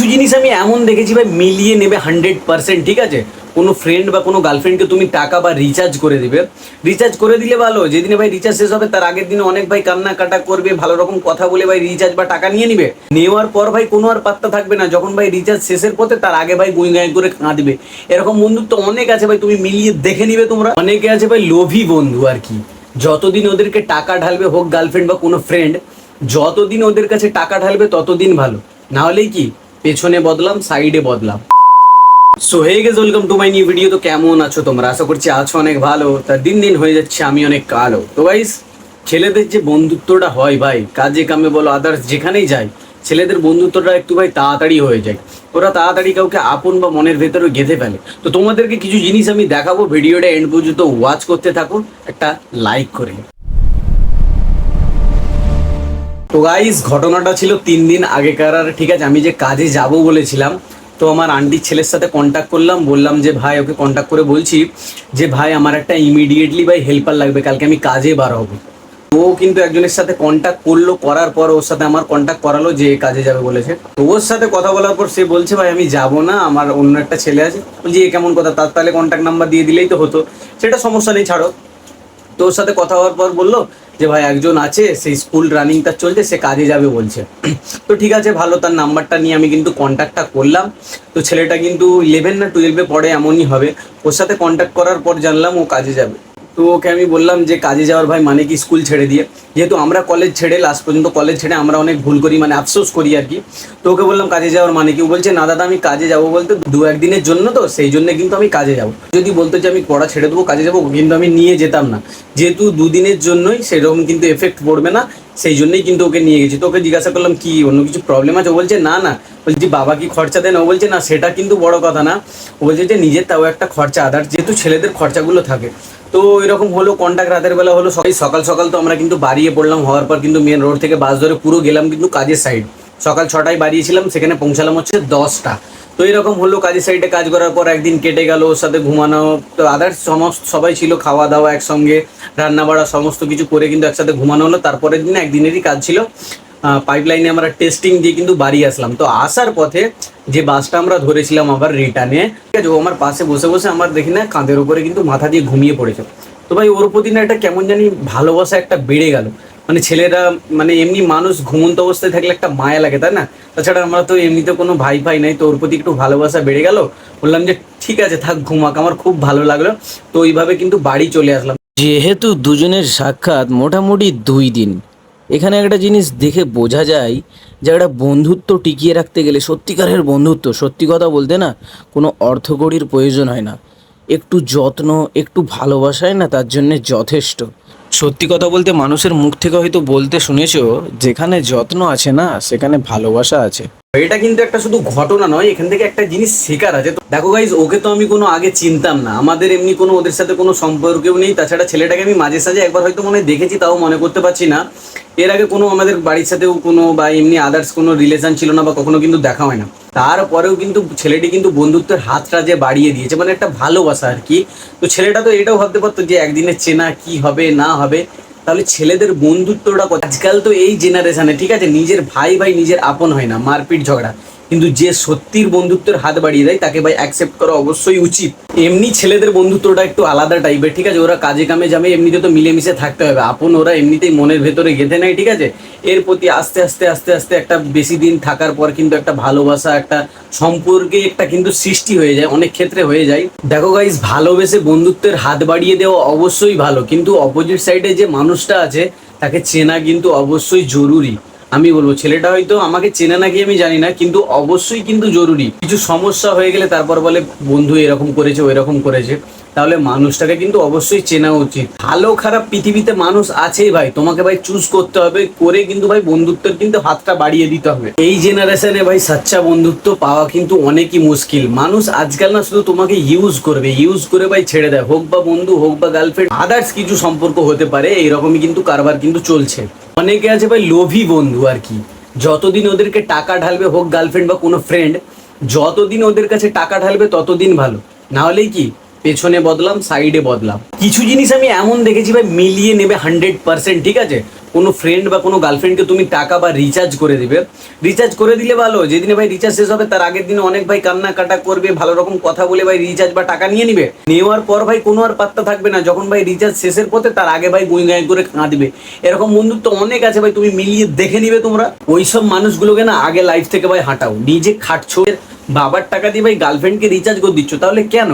কিছু জিনিস আমি এমন দেখেছি ভাই, মিলিয়ে নেবে 100%, ঠিক আছে। কোনো ফ্রেন্ড বা কোনো গার্লফ্রেন্ডকে তুমি টাকা বা রিচার্জ করে দিবে, রিচার্জ করে দিলে ভালো, যেদিনে ভাই রিচার্জ শেষ হবে তার আগের দিনে অনেক ভাই কান্না কাটা করবে, ভালো রকম কথা বলে ভাই রিচার্জ বা টাকা নিয়ে নিবে, নেওয়ার পর ভাই কোনো আর পাত্তা থাকবে না, যখন ভাই রিচার্জ শেষের পথে তার আগে ভাই গুঁই গাঁই করে কাঁদবে। এরকম বন্ধুত্ব অনেক আছে ভাই, তুমি মিলিয়ে দেখে নিবে তোমরা। অনেকে আছে ভাই লোভী বন্ধু আর কি, যতদিন ওদেরকে টাকা ঢালবে, হোক গার্লফ্রেন্ড বা কোনো ফ্রেন্ড, যতদিন ওদের কাছে টাকা ঢালবে ততদিন ভালো, না হলেই কি পেছনে বদলাম সাইডে বদলাম। So hey guys, welcome to my new video. তো কেমন আছো তোমরা? আশা করছি আছো অনেক ভালো। তা দিন দিন হয়ে যাচ্ছে আমি অনেক কালো। তো গাইস, ছেলেদের যে বন্ধুত্বটা হয় ভাই, কাজে কামে বলো আদার্স যেখানেই যায়, ছেলেদের বন্ধুত্বটা একটু ভাই তাড়াতাড়ি হয়ে যায়। ওরা তাড়াতাড়ি কাউকে আপন বা মনের ভেতরে গেঁথে ফেলে। তো তোমাদেরকে কিছু জিনিস আমি দেখাবো, ভিডিওটা এন্ড পর্যন্ত ওয়াচ করতে থাকো, একটা লাইক করে। তো গাইস, ঘটনাটা ছিল 3 দিন আগেকার, আর ঠিক আছে। আমি যে কাজে যাব বলেছিলাম, তো আমার আন্টির ছেলের সাথে কন্ট্যাক্ট করলাম, বললাম যে ভাই, ওকে কন্ট্যাক্ট করে বলছি যে ভাই আমার একটা ইমিডিয়েটলি ভাই হেল্পার লাগবে, কালকে আমি কাজে বার হবো। ও কিন্তু একজনের সাথে কন্ট্যাক্ট করলো, করার পর ওর সাথে আমার কন্ট্যাক্ট করালো যে কাজে যাবে বলেছে। তো ওর সাথে কথা বলার পর সে বলছে ভাই আমি যাব না, আমার অন্য একটা ছেলে আছে। বলছি এ কেমন কথা, তার তাহলে কন্ট্যাক্ট নাম্বার দিয়ে দিলেই তো হতো। সেটা সমস্যা নেই, ছাড়ো। তো ওর সাথে কথা হওয়ার পর বললো যে ভাই একজন আছে, সেই স্কুল রানিং তার চলছে, সে কাজে যাবে বলছে। তো ঠিক আছে, ভালো, তার নাম্বারটা নিয়ে আমি কিন্তু কন্ট্যাক্টটা করলাম। তো ছেলেটা কিন্তু 11 না 12-এ পড়ে, এমনই হবে। ওর সাথে কন্ট্যাক্ট করার পর জানলাম ও কাজে যাবে। তো ওকে আমি বললাম যে কাজে যাওয়ার ভাই মানে কি, স্কুল ছেড়ে দিয়ে, যেহেতু আমরা কলেজ ছেড়ে, লাস্ট পর্যন্ত কলেজ ছেড়ে আমরা অনেক ভুল করি, মানে আফসোস করি আর কি। তো ওকে বললাম কাজে যাওয়ার মানে কি, ও বলছে না দাদা আমি কাজে যাবো বলতে 2-1 দিনের জন্য, তো সেই জন্য কিন্তু আমি কাজে যাবো। যদি বলতো যে আমি পড়া ছেড়ে দেবো কাজে যাবো, কিন্তু আমি নিয়ে যেতাম না, যেহেতু 2 দিনের জন্যই, সেরকম কিন্তু এফেক্ট পড়বে না, সেই জন্যই কিন্তু ওকে নিয়ে গেছি। তো ওকে জিজ্ঞাসা করলাম কি অন্য কিছু প্রবলেম আছে, ও বলছে না না। বলছি বাবা কি খরচা দেন? ও বলছে না সেটা কিন্তু বড় কথা না, ও বলছে যে নিজের তাও একটা খরচা আদার, যেহেতু ছেলেদের খরচাগুলো থাকে। তো এরকম হলো, কন্ট্যাক্ট রাতের বেলা হলো, সকাল সকাল তো আমরা কিন্তু বাড়িয়ে পড়লাম। হওয়ার পর কিন্তু মেন রোড থেকে বাস ধরে পুরো গেলাম কিন্তু কাজের সাইড। সকাল 6টায় বাড়িয়েছিলাম, সেখানে পৌঁছালাম হচ্ছে 10টা। তো এরকম হলো, কাজের সাইডে কাজ করার পর একদিন কেটে গেল, ওর সাথে ঘুমানো, তো আদার্স সমস্ত সবাই ছিল, খাওয়া দাওয়া একসঙ্গে, রান্না বাড়া সমস্ত কিছু করে কিন্তু একসাথে ঘুমানো হলো। তারপরের দিনে একদিনেরই কাজ ছিল, পাইপলাইনে আমরা টেস্টিং দিয়ে কিন্তু বাড়ি আসলাম। তো আসার পথে যে বাসটা আমরা ধরেছিলাম আবার রিটার্নে, ঠিক আছে, ও আমার পাশে বসে বসে আমার দেখি না কাঁধের উপরে কিন্তু মাথা দিয়ে ঘুমিয়ে পড়েছে। তো ভাই ওর প্রতি না একটা কেমন জানি ভালোবাসা একটা বেড়ে গেল। মানে ছেলেরা, মানে এমনি মানুষ ঘুমন্ত অবস্থায় থাকলে একটা মায়া লাগে, তাই না? তাছাড়া আমরা তো এমনিতে কোনো ভাই ফাই নাই, তো ওর প্রতি একটু ভালোবাসা বেড়ে গেল। বললাম যে ঠিক আছে থাক, ঘুমাক, আমার খুব ভালো লাগলো। তো ওইভাবে কিন্তু বাড়ি চলে আসলাম। যেহেতু দুজনের সাক্ষাৎ মোটামুটি 2 দিন, এখানে একটা জিনিস দেখে বোঝা যায় যে একটা বন্ধুত্ব টিকিয়ে রাখতে গেলে, সত্যিকারের বন্ধুত্ব, সত্যি কথা বলতে না, কোনো অর্থকড়ির প্রয়োজন হয় না, একটু যত্ন, একটু ভালোবাসায় না তার জন্যে যথেষ্ট। সত্যি কথা বলতে মানুষের মুখ থেকে হয়তো বলতে শুনেছো, যেখানে যত্ন আছে না সেখানে ভালোবাসা আছে। এটা কিন্তু একটা শুধু ঘটনা নয়, এখান থেকে একটা জিনিস শেখার আছে। তো দেখো গাইজ, ওকে তো আমি কোনো আগে চিনতাম না, আমাদের এমনি কোনো ওদের সাথে কোনো সম্পর্কেও নেই। তাছাড়া ছেলেটাকে আমি মাঝে সাঝে একবার হয়তো মনে হয় দেখেছি, তাও মনে করতে পারছি না। এর আগে কোনো আমাদের বাড়ির সাথেও কোনো বা এমনি আদার্স কোনো রিলেশন ছিল না, বা কখনো কিন্তু দেখা হয় না। তারপরেও কিন্তু ছেলেটি কিন্তু বন্ধুত্বের হাতটা যে বাড়িয়ে দিয়েছে, মানে একটা ভালোবাসা আর কি। তো ছেলেটা তো এটাও ভাবতে পারতো যে একদিনের চেনা কি হবে না হবে। তাহলে ছেলেদের বন্ধুত্বটা আজকাল তো এই জেনারেশনে, ঠিক আছে, নিজের ভাই ভাই নিজের আপন হয় না, মারপিট ঝগড়া। কিন্তু যে সত্যির বন্ধুত্বের হাত বাড়িয়ে দেয় তাকে ভাই অ্যাকসেপ্ট করা অবশ্যই উচিত। এমনি ছেলেদের বন্ধুত্বটা একটু আলাদা টাইপের, ঠিক আছে, ওরা কাজে কামে যাবে, এমনিতে তো মিলেমিশে থাকতে হবে, আপন ওরা এমনিতেই মনের ভেতরে গেঁথে নেয়, ঠিক আছে। এর প্রতি আস্তে আস্তে আস্তে আস্তে একটা বেশি দিন থাকার পর কিন্তু একটা ভালোবাসা, একটা সম্পর্কে একটা কিন্তু সৃষ্টি হয়ে যায়, অনেক ক্ষেত্রে হয়ে যায়। দেখো গাইস, ভালোবেসে বন্ধুত্বের হাত বাড়িয়ে দেওয়া অবশ্যই ভালো, কিন্তু অপোজিট সাইডে যে মানুষটা আছে তাকে চেনা কিন্তু অবশ্যই জরুরি। আমি বলবো ছেলেটা হয়তো আমাকে চেনে নাকি আমি জানি না, কিন্তু অবশ্যই কিন্তু জরুরি। কিছু সমস্যা হয়ে গেলে তারপর বলে বন্ধু এরকম করেছে ওই রকম করেছে, তাহলে মানুষটাকে কিন্তু অবশ্যই চেনা উচিত। ভালো খারাপ পৃথিবীতে মানুষ আছেই ভাই, তোমাকে ভাই চুজ করতে হবে, করে কিন্তু ভাই বন্ধুত্বের কিন্তু হাতটা বাড়িয়ে দিতে হবে। এই জেনারেশনে ভাই সাচ্চা বন্ধুত্ব পাওয়া কিন্তু অনেকই মুশকিল। মানুষ আজকাল না শুধু তোমাকে ইউজ করবে, ইউজ করে ভাই ছেড়ে দেয়, হোক বা বন্ধু হোক বা গার্লফ্রেন্ড, আদার্স কিছু সম্পর্ক হতে পারে, এইরকমই কিন্তু কারবার কিন্তু চলছে। অনেকে আছে ভাই লোভী বন্ধু আর কি, যতদিন ওদেরকে টাকা ঢালবে, হোক গার্লফ্রেন্ড বা কোনো ফ্রেন্ড, যতদিন ওদের কাছে টাকা ঢালবে ততদিন ভালো, না হলেই কি পেছনে বদলাম সাইডে বদলাম। কিছু জিনিস আমি এমন দেখেছি ভাই, মিলিয়ে নেবে 100%, ঠিক আছে। কোনো ফ্রেন্ড বা কোনো গার্লফ্রেন্ডকে তুমি টাকা বা রিচার্জ করে দিবে, রিচার্জ করে দিলে ভালো, যেদিনে ভাই রিচার্জ শেষ হবে তার আগের দিনে অনেক ভাই কান্না কাটা করবে, ভালো রকম কথা বলে ভাই রিচার্জ বা টাকা নিয়ে নিবে, নেওয়ার পর ভাই কোনো আর পাত্তা থাকবে না, যখন ভাই রিচার্জ শেষের পথে তার আগে ভাই গুঁই গাঁই করে কাঁদবে। এরকম বন্ধুত্ব অনেক আছে ভাই, তুমি মিলিয়ে দেখে নিবে তোমরা। ওইসব মানুষগুলোকে না আগে লাইফ থেকে ভাই হাঁটাও। নিজে খাটছো, বাবার টাকা দিয়ে ভাই গার্লফ্রেন্ডকে রিচার্জ করে দিচ্ছ, তাহলে কেন?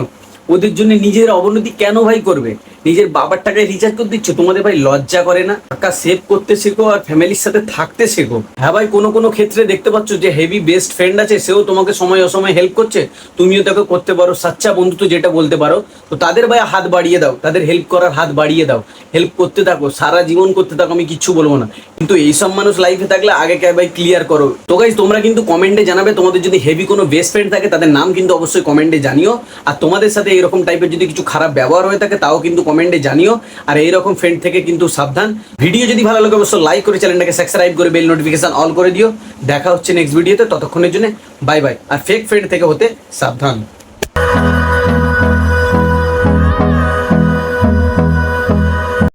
ওদের জন্য নিজের অবনতি কেন ভাই করবে? নিজের বাবার টাকায় রিচার্জ করে দিচ্ছ, তোমাদের ভাই লজ্জা করে না? টাকা সেভ করতে শেখো আর ফ্যামিলির সাথে থাকতে শেখো। হ্যাঁ ভাই, কোনো কোনো ক্ষেত্রে দেখতে পাচ্ছ যে হেভি বেস্ট ফ্রেন্ড আছে, সেও তোমাকে সময় অসময় হেল্প করছে, তুমিও তাকে করতে পারো, সাচ্চা বন্ধু তো যেটা বলতে পারো। তো তাদের ভাই হাত বাড়িয়ে দাও, তাদের হেল্প করার হাত বাড়িয়ে দাও, হেল্প করতে থাকো, সারা জীবন করতে থাকো, আমি কিচ্ছু বলবো না। কিন্তু এইসব মানুষ লাইফে থাকলে আগে কে ভাই ক্লিয়ার করো। তো গাইস, তোমরা কিন্তু কমেন্টে জানাবে তোমাদের যদি হেভি কোনো বেস্ট ফ্রেন্ড থাকে, তাদের নাম কিন্তু অবশ্যই কমেন্টে জানিও। আর তোমাদের সাথে এরকম টাইপের যদি কিছু খারাপ ব্যবহার হয়ে থাকে তাও কিন্তু কমেন্টে জানিও। আর এইরকম ফ্রেন্ড থেকে কিন্তু সাবধান। ভিডিও যদি ভালো লাগে অবশ্যই লাইক করে চ্যানেলটাকে সাবস্ক্রাইব করে বেল নোটিফিকেশন অল করে দিও। দেখা হচ্ছে নেক্সট ভিডিওতে, ততক্ষণের জন্য বাই বাই। আর ফেক ফ্রেন্ড থেকে হতে সাবধান।